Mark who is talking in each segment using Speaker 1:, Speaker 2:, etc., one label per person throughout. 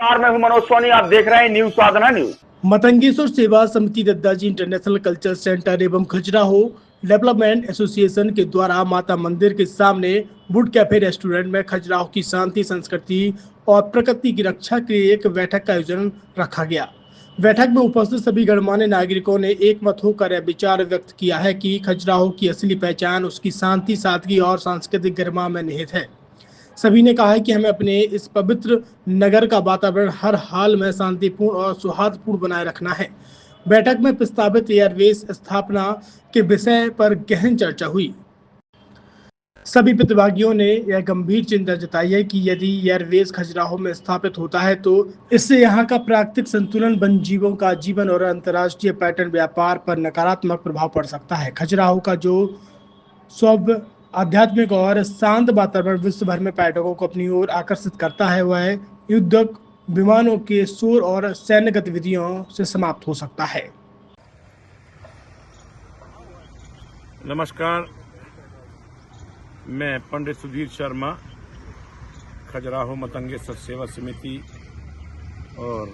Speaker 1: नमस्कार, मैं हूं मनोज सोनी। आप देख रहे हैं न्यूज साधना न्यूज।
Speaker 2: मतंगेश्वर सेवा समिति दद्दाजी इंटरनेशनल कल्चर सेंटर एवं खजुराहो डेवलपमेंट एसोसिएशन के द्वारा माता मंदिर के सामने वुड कैफे रेस्टोरेंट में खजुराहो की शांति, संस्कृति और प्रकृति की रक्षा के लिए एक बैठक का आयोजन रखा गया। बैठक में उपस्थित सभी गणमान्य नागरिकों ने एकमत होकर यह विचार व्यक्त किया है कि खजुराहो की असली पहचान उसकी शांति, सादगी और सांस्कृतिक गरिमा में निहित है। सभी ने कहा है कि हमें अपने इस पवित्र नगर का वातावरण हर हाल में शांतिपूर्ण और सौहार्दपूर्ण बनाए रखना है। बैठक में प्रस्तावित एयरवेज स्थापना के विषय पर गहन चर्चा हुई। सभी प्रतिभागियों ने यह गंभीर चिंता जताई है कि यदि एयरवेज खजुराहो में स्थापित होता है तो इससे यहाँ का प्राकृतिक संतुलन, वन्य जीवों का जीवन और अंतर्राष्ट्रीय पर्यटन व्यापार पर नकारात्मक प्रभाव पड़ सकता है। खजुराहो का जो स्व आध्यात्मिक और शांत वातावरण विश्व भर में पर्यटकों को अपनी ओर आकर्षित करता है, वह युद्धक विमानों के शोर और सैन्य गतिविधियों से समाप्त हो सकता है।
Speaker 3: नमस्कार, मैं पंडित सुधीर शर्मा, खजुराहो मतंगेश्वर सेवा समिति और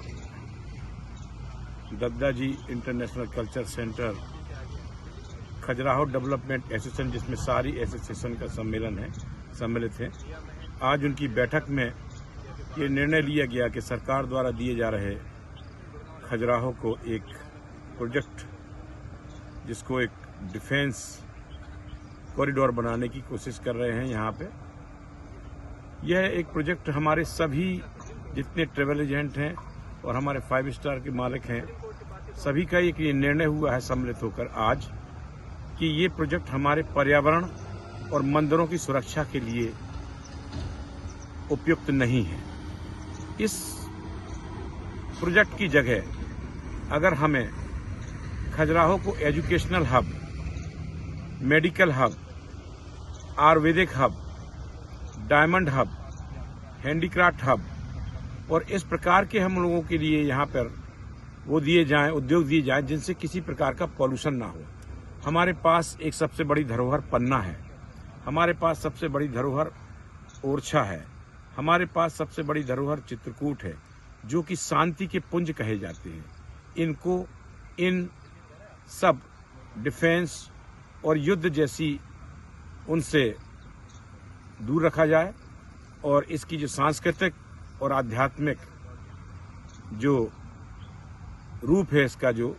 Speaker 3: Daddaji international culture centre Khajuraho development association, जिसमें सारी एसोसिएशन का सम्मिलित है। आज उनकी बैठक में ये निर्णय लिया गया कि सरकार द्वारा दिए जा रहे खजुराहो को एक प्रोजेक्ट, जिसको एक डिफेंस कॉरिडोर बनाने की कोशिश कर रहे हैं यहाँ पे। यह एक प्रोजेक्ट हमारे सभी जितने ट्रेवल एजेंट हैं और हमारे 5 स्टार के मालिक हैं, सभी का एक ये निर्णय हुआ है सम्मिलित होकर आज कि ये प्रोजेक्ट हमारे पर्यावरण और मंदिरों की सुरक्षा के लिए उपयुक्त नहीं है। इस प्रोजेक्ट की जगह अगर हमें खजुराहो को educational hub, medical hub, Ayurvedic hub, diamond hub, handicraft hub और इस प्रकार के हम लोगों के लिए यहाँ पर वो दिए जाएं, उद्योग दिए जाएं जिनसे किसी प्रकार का पॉल्यूशन ना हो। हमारे पास एक सबसे बड़ी धरोहर पन्ना है, हमारे पास सबसे बड़ी धरोहर ओरछा है, हमारे पास सबसे बड़ी धरोहर चित्रकूट है, जो कि शांति के पुंज कहे जाते हैं। इनको इन सब डिफेंस और युद्ध जैसी उनसे दूर रखा जाए और इसकी जो सांस्कृतिक और आध्यात्मिक जो रूप है, इसका जो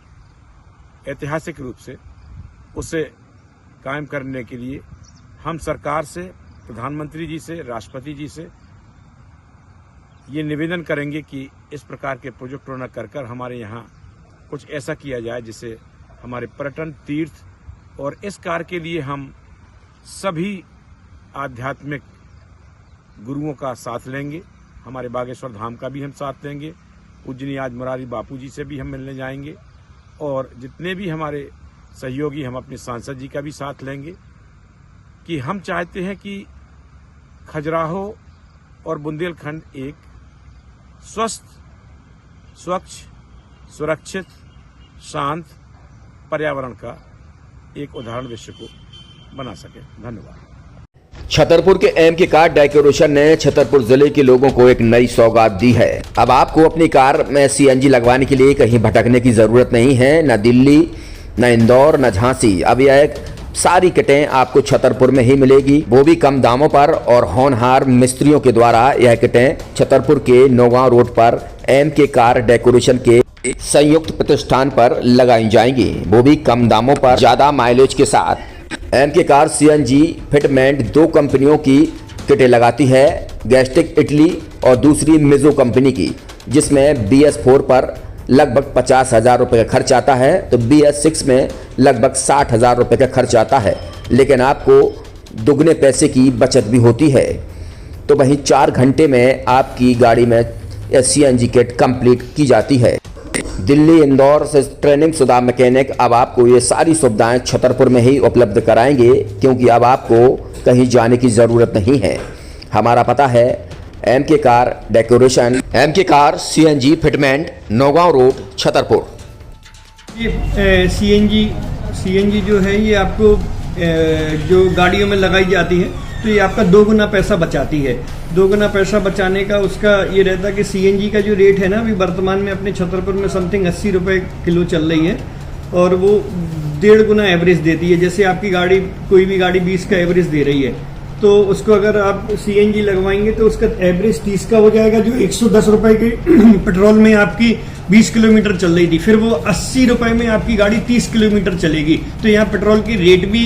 Speaker 3: ऐतिहासिक रूप से उसे कायम करने के लिए हम सरकार से, प्रधानमंत्री जी से, राष्ट्रपति जी से ये निवेदन करेंगे कि इस प्रकार के प्रोजेक्ट न कर हमारे यहाँ कुछ ऐसा किया जाए जिससे हमारे पर्यटन, तीर्थ और इस कार्य के लिए हम सभी आध्यात्मिक गुरुओं का साथ लेंगे। हमारे बागेश्वर धाम का भी हम साथ लेंगे, पूजनीय आज मुरारी बापू जी से भी हम मिलने जाएंगे और जितने भी हमारे सहयोगी, हम अपने सांसद जी का भी साथ लेंगे कि हम चाहते हैं कि खजुराहो और बुंदेलखंड एक स्वस्थ, स्वच्छ, सुरक्षित, शांत पर्यावरण का एक उदाहरण विश्व को बना सके। धन्यवाद।
Speaker 4: छतरपुर के एमके कार डेकोरेशन ने छतरपुर जिले के लोगों को एक नई सौगात दी है। अब आपको अपनी कार में सीएनजी लगवाने के लिए कहीं भटकने की जरूरत नहीं है, न दिल्ली, न इंदौर, न झांसी। अब यह सारी किटें आपको छतरपुर में ही मिलेगी, वो भी कम दामों पर और होनहार मिस्त्रियों के द्वारा। यह किटें छतरपुर के नौगांव रोड पर एमके कार डेकोरेशन के संयुक्त प्रतिष्ठान पर लगाई जाएंगी, वो भी कम दामों पर, ज्यादा माइलेज के साथ। एमके कार सीएनजी फिटमेंट 2 कंपनियों की किटें लगाती है, गैस्टिक इटली और दूसरी मिजो कंपनी की, जिसमें BS4 पर लगभग 50,000 रुपये का खर्च आता है तो BS6 में लगभग 60,000 रुपये का खर्च आता है, लेकिन आपको दुगने पैसे की बचत भी होती है। तो वहीं 4 घंटे में आपकी गाड़ी में सीएनजी किट कंप्लीट की जाती है। दिल्ली, इंदौर से ट्रेनिंग शुदा मैकेनिक अब आपको ये सारी सुविधाएं छतरपुर में ही उपलब्ध कराएंगे, क्योंकि अब आपको कहीं जाने की ज़रूरत नहीं है। हमारा पता है MK car decoration, MK car CNG fitment, Naugaon road, Chhatarpur.
Speaker 5: ये सीएनजी जो है ये आपको जो गाड़ियों में लगाई जाती है, तो ये आपका 2 गुना पैसा बचाती है। 2 गुना पैसा बचाने का उसका ये रहता है कि सीएनजी का जो रेट है ना, अभी वर्तमान में अपने छतरपुर में समथिंग 80 रुपये किलो चल रही है और वो 1.5 गुना एवरेज देती है। जैसे आपकी गाड़ी, कोई भी गाड़ी 20 का एवरेज दे रही है, तो उसको अगर आप सीएनजी लगवाएंगे तो उसका एवरेज 30 का हो जाएगा, जो 110 रुपए के पेट्रोल में आपकी 20 किलोमीटर चल रही थी, फिर वो 80 रुपए में आपकी गाड़ी 30 किलोमीटर चलेगी। तो यहाँ पेट्रोल की रेट भी,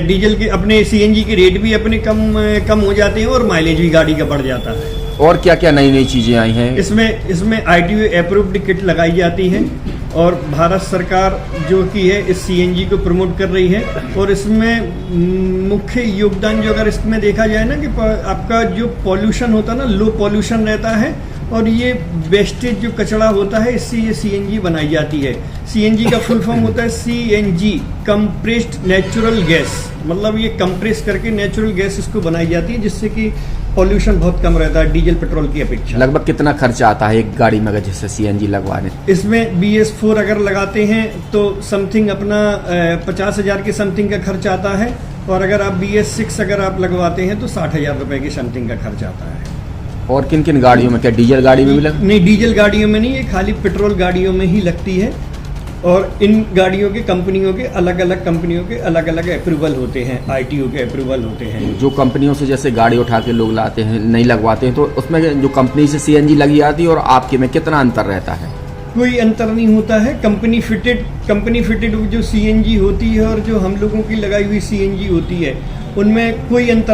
Speaker 5: डीजल के, अपने सीएनजी के रेट भी अपने कम हो जाते हैं और माइलेज भी गाड़ी का बढ़ जाता है।
Speaker 4: और क्या क्या नई नई चीजें आई हैं?
Speaker 5: इसमें ITO अप्रूव्ड किट लगाई जाती है और भारत सरकार जो की है इस सीएनजी को प्रमोट कर रही है। और इसमें मुख्य योगदान जो अगर इसमें देखा जाए ना, कि आपका जो पॉल्यूशन होता है ना, लो पॉल्यूशन रहता है और ये वेस्टेज जो कचरा होता है, इससे ये सीएनजी बनाई जाती है। सीएनजी का फुल फॉर्म होता है CNG, कंप्रेस्ड नेचुरल गैस, मतलब ये कंप्रेस करके नेचुरल गैस इसको बनाई जाती है, जिससे कि पॉल्यूशन बहुत कम रहता है डीजल पेट्रोल की अपेक्षा।
Speaker 4: लगभग कितना खर्चा आता है एक गाड़ी में अगर जैसे सीएनजी लगवाने?
Speaker 5: इसमें BS4 अगर लगाते हैं तो समथिंग अपना 50,000 के समथिंग का खर्च आता है, और अगर आप BS6 अगर आप लगवाते हैं तो 60,000 रुपए की समथिंग का खर्च आता है।
Speaker 4: और किन किन गाड़ियों में, क्या डीजल गाड़ी में भी लग?
Speaker 5: नहीं, डीजल गाड़ियों में नहीं, ये खाली पेट्रोल गाड़ियों में ही लगती है। और इन गाड़ियों के कंपनियों के अलग अलग अप्रूवल होते हैं, ITO के अप्रूवल होते हैं।
Speaker 4: जो कंपनियों से जैसे गाड़ी उठा के लोग लाते हैं, नहीं लगवाते हैं, तो उसमें जो कंपनी से सीएनजी लगी आती है और आपके में कितना अंतर रहता है?
Speaker 5: कोई अंतर नहीं होता है। कंपनी फिटेड जो सीएनजी होती है और जो हम लोगों की लगाई हुई सीएनजी होती है, उनमें कोई अंतर